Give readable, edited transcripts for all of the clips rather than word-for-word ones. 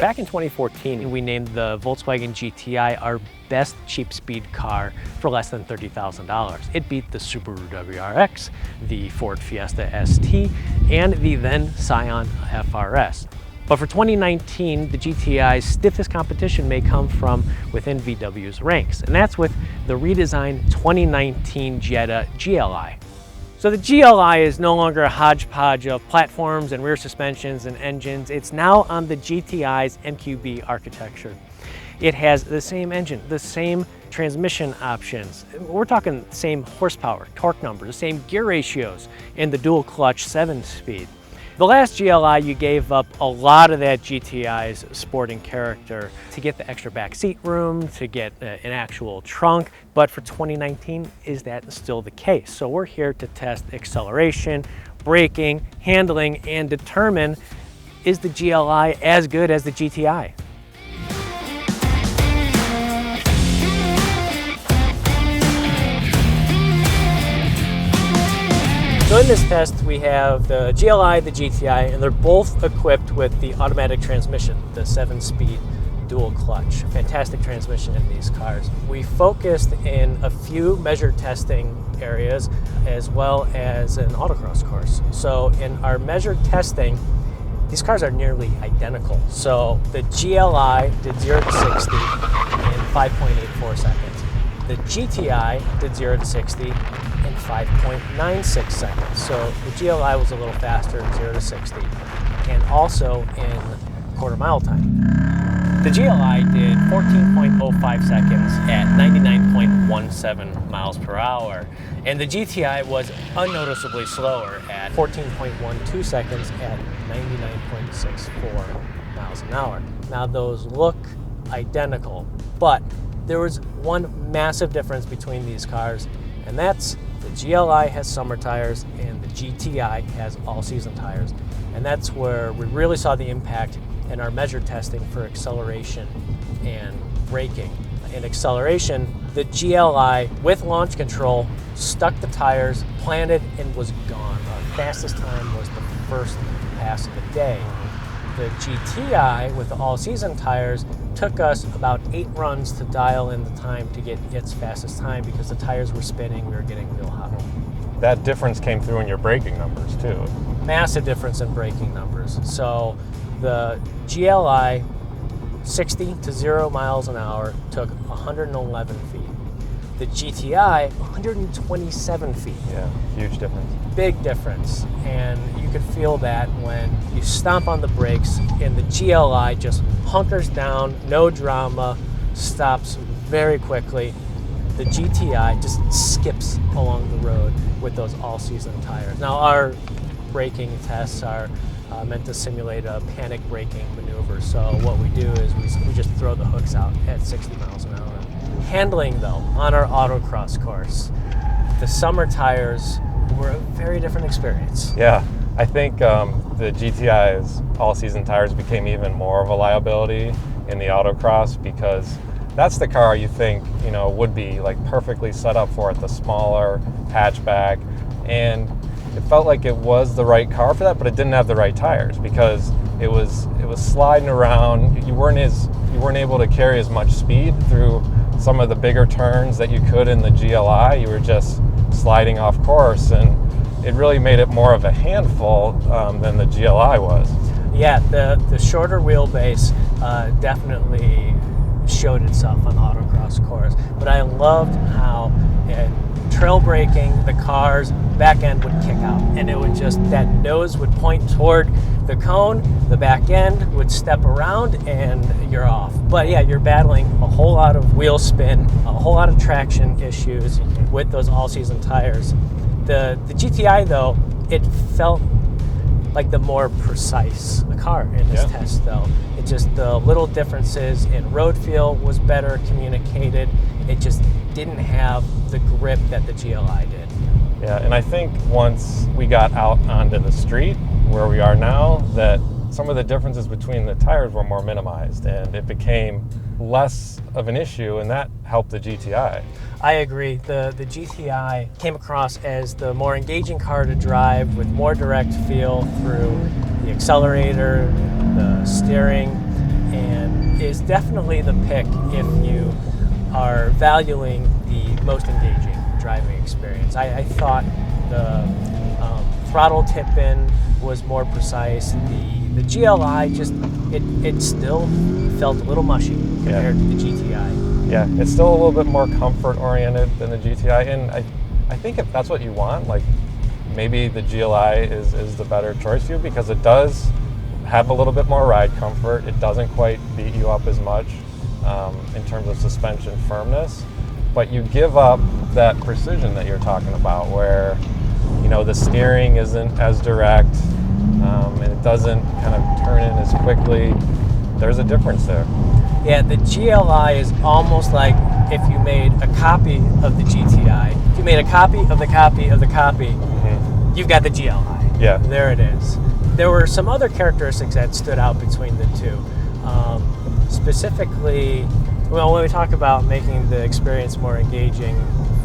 Back in 2014, we named the Volkswagen GTI our best cheap speed car for less than $30,000. It beat the Subaru WRX, the Ford Fiesta ST, and the then Scion FRS. But for 2019, the GTI's stiffest competition may come from within VW's ranks, and that's with the redesigned 2019 Jetta GLI. So the GLI is no longer a hodgepodge of platforms and rear suspensions and engines. It's now on the GTI's MQB architecture. It has the same engine, the same transmission options. We're talking same horsepower, torque numbers, the same gear ratios in the dual clutch 7-speed. The last GLI, you gave up a lot of that GTI's sporting character to get the extra back seat room, to get an actual trunk, but for 2019, is that still the case? So we're here to test acceleration, braking, handling, and determine, is the GLI as good as the GTI? So in this test, we have the GLI, the GTI, and they're both equipped with the automatic transmission, the 7-speed dual clutch. Fantastic transmission in these cars. We focused in a few measured testing areas as well as an autocross course. So in our measured testing, these cars are nearly identical. So the GLI did 0 to 60 in 5.84 seconds. The GTI did 0 to 60 in 5.96 seconds. So the GLI was a little faster in 0 to 60 and also in quarter-mile time. The GLI did 14.05 seconds at 99.17 miles per hour, and the GTI was unnoticeably slower at 14.12 seconds at 99.64 miles an hour. Now those look identical, but there was one massive difference between these cars, and that's the GLI has summer tires and the GTI has all-season tires. And that's where we really saw the impact in our measured testing for acceleration and braking. In acceleration, the GLI with launch control stuck the tires, planted, and was gone. Our fastest time was the first pass of the day. The GTI with the all-season tires took us about 8 runs to dial in the time to get its fastest time because the tires were spinning, we were getting real hot. That difference came through in your braking numbers too. Massive difference in braking numbers. So the GLI 60 to 0 miles an hour took 111 feet. The GTI 127 feet. Yeah, huge difference. Big difference, and you could feel that when you stomp on the brakes and the GLI just hunkers down, no drama, stops very quickly. The GTI just skips along the road with those all-season tires. Now our braking tests are meant to simulate a panic braking maneuver, so what we do is we just throw the hooks out at 60 miles an hour. Handling though, on our autocross course, the summer tires were a very different experience. Yeah, I think the GTI's all-season tires became even more of a liability in the autocross because that's the car you think, you know, would be like perfectly set up for it, the smaller hatchback, and it felt like it was the right car for that, but it didn't have the right tires because it was sliding around. You weren't able to carry as much speed through some of the bigger turns that you could in the GLI. You were just sliding off course, and it really made it more of a handful than the GLI was. Yeah, the shorter wheelbase definitely showed itself on the autocross course, but I loved how trail braking, the car's back end would kick out, and it would just, that nose would point toward the cone, the back end would step around, and you're off. But yeah, you're battling a whole lot of wheel spin, a whole lot of traction issues with those all-season tires. The GTI though, it felt like the more precise car in this test though. It just, the little differences in road feel was better communicated. It just didn't have the grip that the GLI did. Yeah, and I think once we got out onto the street where we are now, that some of the differences between the tires were more minimized and it became less of an issue, and that helped the GTI. I agree. The GTI came across as the more engaging car to drive with more direct feel through the accelerator, the steering, and is definitely the pick if you are valuing the most engaging driving experience. I thought the throttle tip-in was more precise. The GLI just, it still felt a little mushy compared to the GTI. Yeah, it's still a little bit more comfort-oriented than the GTI, and I think if that's what you want, like maybe the GLI is the better choice for you, because it does have a little bit more ride comfort. It doesn't quite beat you up as much in terms of suspension firmness, but you give up that precision that you're talking about, where the steering isn't as direct and it doesn't kind of turn in as quickly. There's a difference there. Yeah, the GLI is almost like if you made a copy of the GTI. If you made a copy of the copy of the copy, you've got the GLI. Yeah. There it is. There were some other characteristics that stood out between the two. Specifically, well, when we talk about making the experience more engaging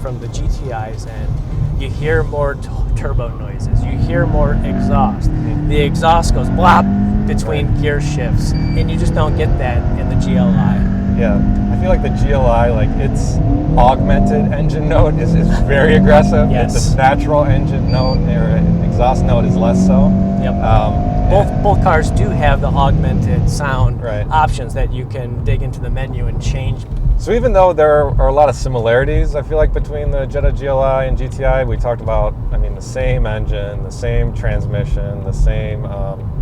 from the GTI's end, you hear more turbo noises, you hear more exhaust. The exhaust goes blop between gear shifts, and you just don't get that in the GLI. Yeah, I feel like the GLI, like its augmented engine note is very aggressive. Yes. Its natural engine note or exhaust note is less so. Yep. Both cars do have the augmented sound Right. options that you can dig into the menu and change. So even though there are a lot of similarities, I feel like between the Jetta GLI and GTI, we talked about, the same engine, the same transmission, the same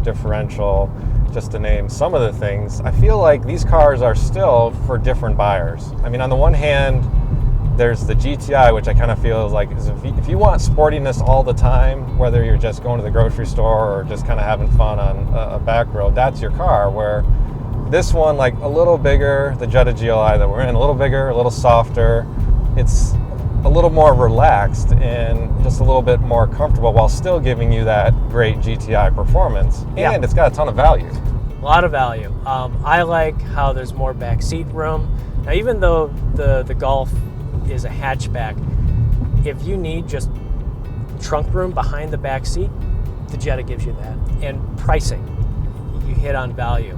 differential, just to name some of the things. I feel like these cars are still for different buyers. On the one hand, there's the GTI, which I kind of feel like is if you want sportiness all the time, whether you're just going to the grocery store or just kind of having fun on a back road, that's your car. Where this one, like a little bigger, the Jetta GLI that we're in, a little bigger, a little softer. It's a little more relaxed and just a little bit more comfortable while still giving you that great GTI performance. Yeah. And it's got a ton of value. A lot of value. I like how there's more back seat room. Now, even though the Golf is a hatchback, if you need just trunk room behind the back seat, the Jetta gives you that. And pricing, you hit on value.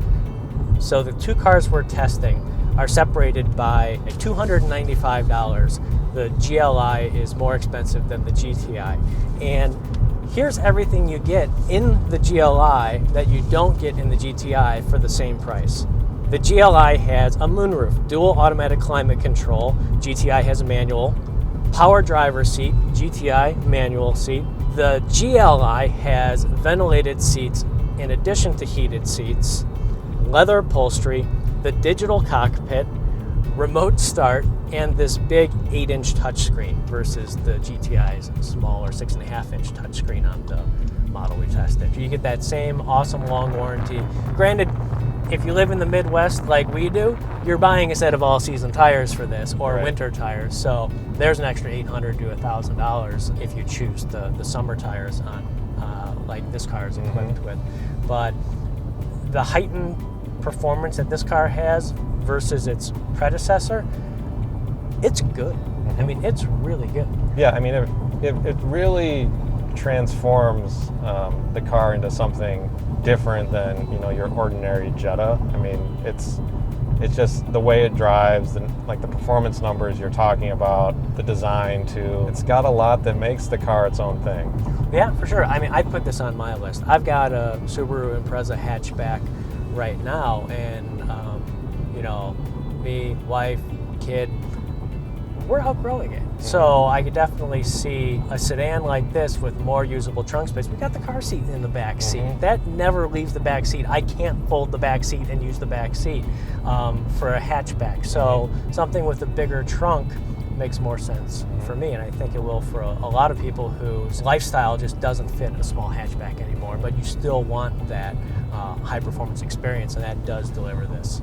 So the two cars we're testing are separated by $295. The GLI is more expensive than the GTI. And here's everything you get in the GLI that you don't get in the GTI for the same price. The GLI has a moonroof, dual automatic climate control. GTI has a manual. Power driver seat, GTI manual seat. The GLI has ventilated seats in addition to heated seats, leather upholstery, the digital cockpit, remote start, and this big 8-inch touchscreen versus the GTI's smaller 6.5-inch touchscreen on the model we tested. You get that same awesome long warranty. Granted, if you live in the Midwest like we do, you're buying a set of all-season tires for this, or Right. winter tires. So there's an extra $800 to $1,000 if you choose the summer tires on like this car is equipped with. But the heightened performance that this car has versus its predecessor, it's good. It's really good. Yeah, it really transforms the car into something different than your ordinary Jetta. It's just the way it drives, the performance numbers you're talking about, the design too. It's got a lot that makes the car its own thing. Yeah, for sure. I put this on my list. I've got a Subaru Impreza hatchback right now, and me, wife, kid, we're outgrowing it. So I could definitely see a sedan like this with more usable trunk space. We got the car seat in the back seat. That never leaves the back seat. I can't fold the back seat and use the back seat for a hatchback. So something with a bigger trunk makes more sense for me, and I think it will for a lot of people whose lifestyle just doesn't fit a small hatchback anymore, but you still want that high performance experience, and that does deliver this.